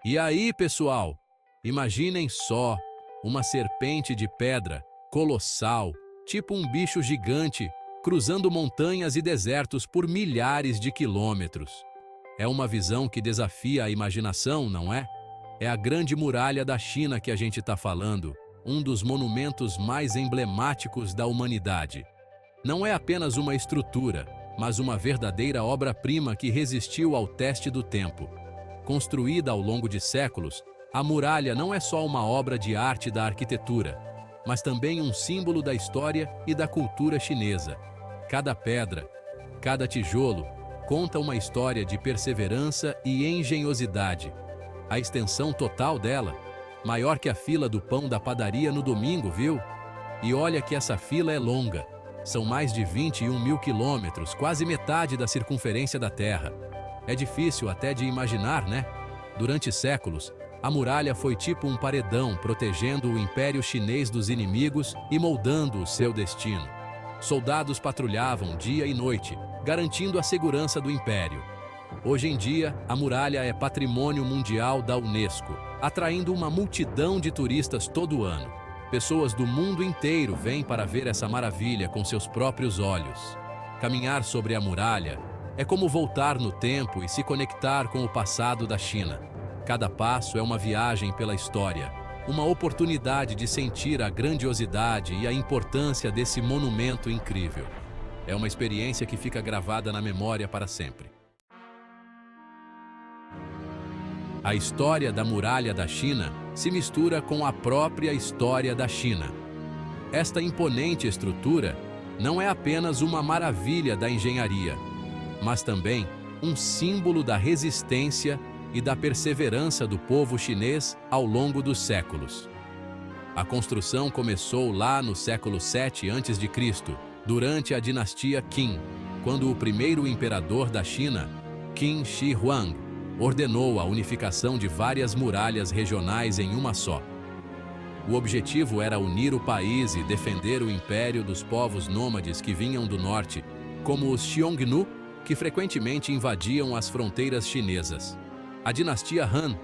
E aí, pessoal, imaginem só uma serpente de pedra, colossal, tipo um bicho gigante, cruzando montanhas e desertos por milhares de quilômetros. É uma visão que desafia a imaginação, não é? É a Grande Muralha da China que a gente está falando, um dos monumentos mais emblemáticos da humanidade. Não é apenas uma estrutura, mas uma verdadeira obra-prima que resistiu ao teste do tempo. Construída ao longo de séculos, a muralha não é só uma obra de arte da arquitetura, mas também um símbolo da história e da cultura chinesa. Cada pedra, cada tijolo, conta uma história de perseverança e engenhosidade. A extensão total dela, maior que a fila do pão da padaria no domingo, viu? E olha que essa fila é longa. São mais de 21 mil quilômetros, quase metade da circunferência da Terra. É difícil até de imaginar, né? Durante séculos, a muralha foi tipo um paredão protegendo o Império Chinês dos inimigos e moldando o seu destino. Soldados patrulhavam dia e noite, garantindo a segurança do Império. Hoje em dia, a muralha é patrimônio mundial da Unesco, atraindo uma multidão de turistas todo ano. Pessoas do mundo inteiro vêm para ver essa maravilha com seus próprios olhos. Caminhar sobre a muralha é como voltar no tempo e se conectar com o passado da China. Cada passo é uma viagem pela história, uma oportunidade de sentir a grandiosidade e a importância desse monumento incrível. É uma experiência que fica gravada na memória para sempre. A história da Muralha da China se mistura com a própria história da China. Esta imponente estrutura não é apenas uma maravilha da engenharia, mas também um símbolo da resistência e da perseverança do povo chinês ao longo dos séculos. A construção começou lá no século 7 a.C., durante a dinastia Qin, quando o primeiro imperador da China, Qin Shi Huang, ordenou a unificação de várias muralhas regionais em uma só. O objetivo era unir o país e defender o império dos povos nômades que vinham do norte, como os Xiongnu, que frequentemente invadiam as fronteiras chinesas. A dinastia Han,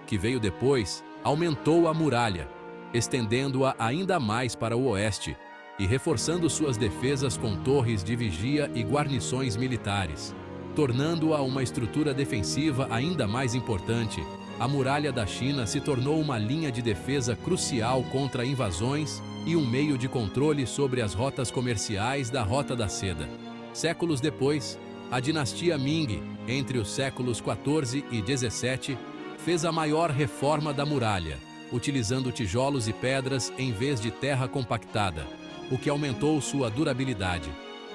que veio depois, aumentou a muralha, estendendo-a ainda mais para o oeste e reforçando suas defesas com torres de vigia e guarnições militares. Tornando-a uma estrutura defensiva ainda mais importante, a Muralha da China se tornou uma linha de defesa crucial contra invasões e um meio de controle sobre as rotas comerciais da Rota da Seda. Séculos depois, a dinastia Ming, entre os séculos 14 e 17, fez a maior reforma da muralha, utilizando tijolos e pedras em vez de terra compactada, o que aumentou sua durabilidade.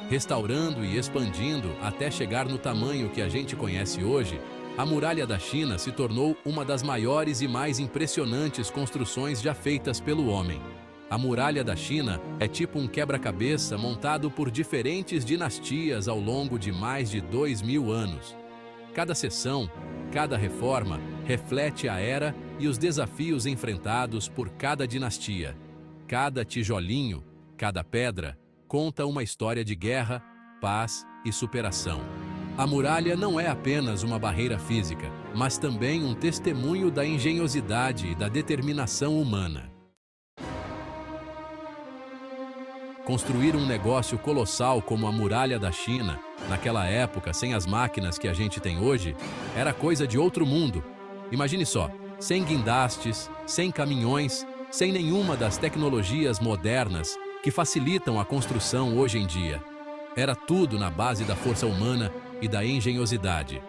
Restaurando e expandindo até chegar no tamanho que a gente conhece hoje, a Muralha da China se tornou uma das maiores e mais impressionantes construções já feitas pelo homem. A Muralha da China é tipo um quebra-cabeça montado por diferentes dinastias ao longo de mais de 2000 anos. Cada seção, cada reforma, reflete a era e os desafios enfrentados por cada dinastia. Cada tijolinho, cada pedra, conta uma história de guerra, paz e superação. A muralha não é apenas uma barreira física, mas também um testemunho da engenhosidade e da determinação humana. Construir um negócio colossal como a Muralha da China, naquela época, sem as máquinas que a gente tem hoje, era coisa de outro mundo. Imagine só, sem guindastes, sem caminhões, sem nenhuma das tecnologias modernas que facilitam a construção hoje em dia. Era tudo na base da força humana e da engenhosidade.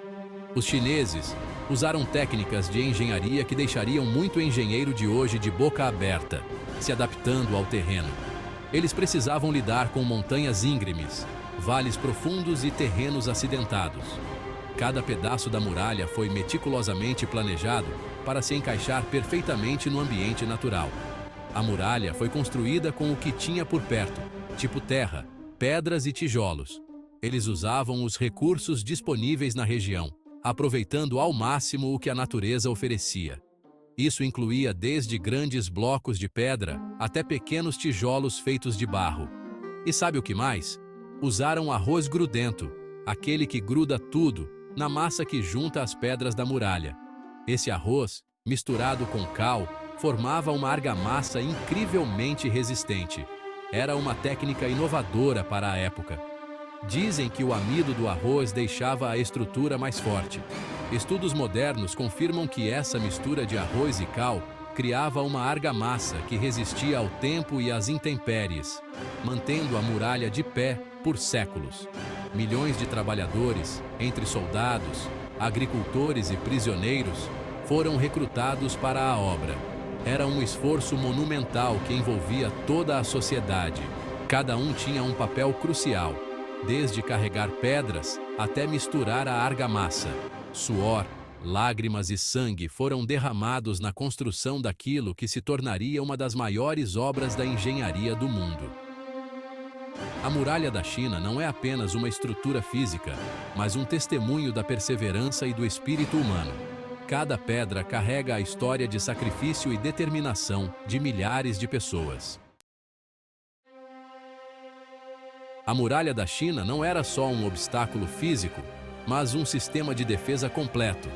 Os chineses usaram técnicas de engenharia que deixariam muito engenheiro de hoje de boca aberta, se adaptando ao terreno. Eles precisavam lidar com montanhas íngremes, vales profundos e terrenos acidentados. Cada pedaço da muralha foi meticulosamente planejado para se encaixar perfeitamente no ambiente natural. A muralha foi construída com o que tinha por perto, tipo terra, pedras e tijolos. Eles usavam os recursos disponíveis na região, aproveitando ao máximo o que a natureza oferecia. Isso incluía desde grandes blocos de pedra até pequenos tijolos feitos de barro. E sabe o que mais? Usaram arroz grudento, aquele que gruda tudo, na massa que junta as pedras da muralha. Esse arroz, misturado com cal, formava uma argamassa incrivelmente resistente. Era uma técnica inovadora para a época. Dizem que o amido do arroz deixava a estrutura mais forte. Estudos modernos confirmam que essa mistura de arroz e cal criava uma argamassa que resistia ao tempo e às intempéries, mantendo a muralha de pé por séculos. Milhões de trabalhadores, entre soldados, agricultores e prisioneiros, foram recrutados para a obra. Era um esforço monumental que envolvia toda a sociedade. Cada um tinha um papel crucial, desde carregar pedras até misturar a argamassa. Suor, lágrimas e sangue foram derramados na construção daquilo que se tornaria uma das maiores obras da engenharia do mundo. A Muralha da China não é apenas uma estrutura física, mas um testemunho da perseverança e do espírito humano. Cada pedra carrega a história de sacrifício e determinação de milhares de pessoas. A Muralha da China não era só um obstáculo físico, mas um sistema de defesa completo.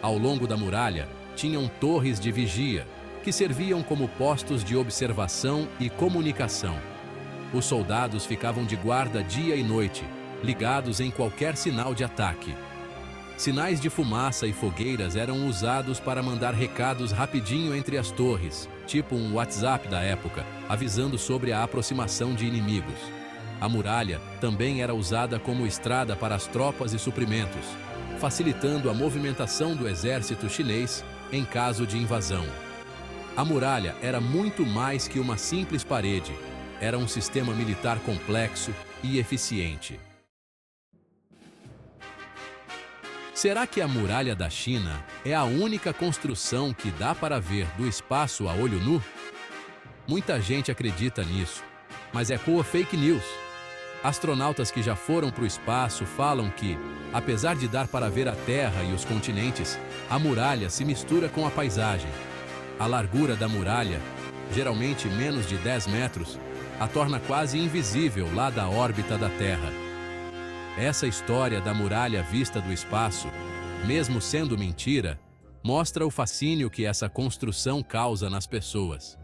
Ao longo da muralha, tinham torres de vigia, que serviam como postos de observação e comunicação. Os soldados ficavam de guarda dia e noite, ligados em qualquer sinal de ataque. Sinais de fumaça e fogueiras eram usados para mandar recados rapidinho entre as torres, tipo um WhatsApp da época, avisando sobre a aproximação de inimigos. A muralha também era usada como estrada para as tropas e suprimentos, facilitando a movimentação do exército chinês em caso de invasão. A muralha era muito mais que uma simples parede, era um sistema militar complexo e eficiente. Será que a Muralha da China é a única construção que dá para ver do espaço a olho nu? Muita gente acredita nisso, mas é pura fake news. Astronautas que já foram para o espaço falam que, apesar de dar para ver a Terra e os continentes, a muralha se mistura com a paisagem. A largura da muralha, geralmente menos de 10 metros, a torna quase invisível lá da órbita da Terra. Essa história da muralha vista do espaço, mesmo sendo mentira, mostra o fascínio que essa construção causa nas pessoas.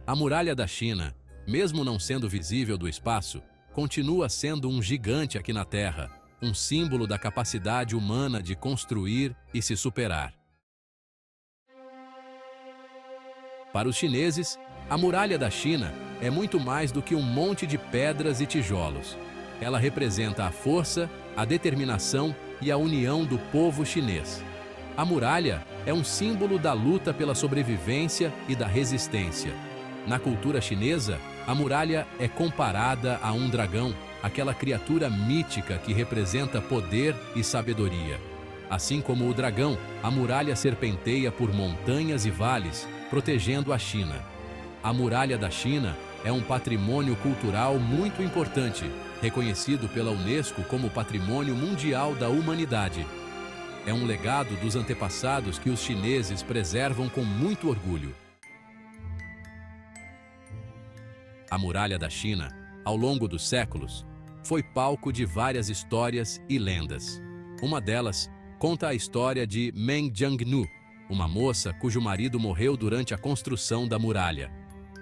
A Muralha da China, mesmo não sendo visível do espaço, continua sendo um gigante aqui na Terra, um símbolo da capacidade humana de construir e se superar. Para os chineses, a Muralha da China é muito mais do que um monte de pedras e tijolos. Ela representa a força, a determinação e a união do povo chinês. A muralha é um símbolo da luta pela sobrevivência e da resistência. Na cultura chinesa, a muralha é comparada a um dragão, aquela criatura mítica que representa poder e sabedoria. Assim como o dragão, a muralha serpenteia por montanhas e vales, protegendo a China. A Muralha da China é um patrimônio cultural muito importante, reconhecido pela Unesco como Patrimônio Mundial da Humanidade. É um legado dos antepassados que os chineses preservam com muito orgulho. A Muralha da China, ao longo dos séculos, foi palco de várias histórias e lendas. Uma delas conta a história de Meng Jiangnu, uma moça cujo marido morreu durante a construção da muralha.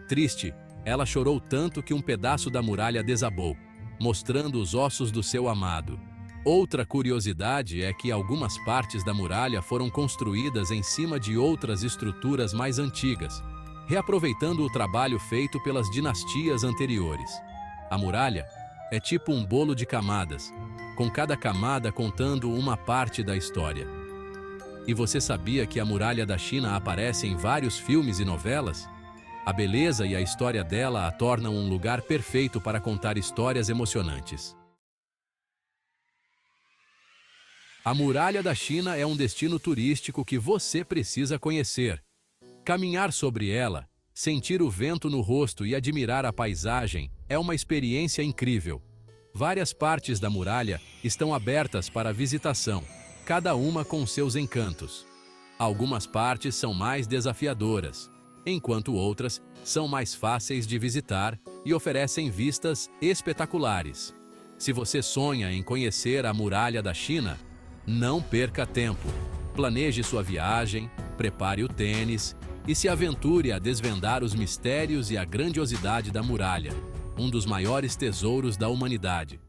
Triste, ela chorou tanto que um pedaço da muralha desabou, mostrando os ossos do seu amado. Outra curiosidade é que algumas partes da muralha foram construídas em cima de outras estruturas mais antigas, reaproveitando o trabalho feito pelas dinastias anteriores. A muralha é tipo um bolo de camadas, com cada camada contando uma parte da história. E você sabia que a Muralha da China aparece em vários filmes e novelas? A beleza e a história dela a tornam um lugar perfeito para contar histórias emocionantes. A Muralha da China é um destino turístico que você precisa conhecer. Caminhar sobre ela, sentir o vento no rosto e admirar a paisagem é uma experiência incrível. Várias partes da muralha estão abertas para visitação, cada uma com seus encantos. Algumas partes são mais desafiadoras, enquanto outras são mais fáceis de visitar e oferecem vistas espetaculares. Se você sonha em conhecer a Muralha da China, não perca tempo. Planeje sua viagem, prepare o tênis e se aventure a desvendar os mistérios e a grandiosidade da muralha, um dos maiores tesouros da humanidade.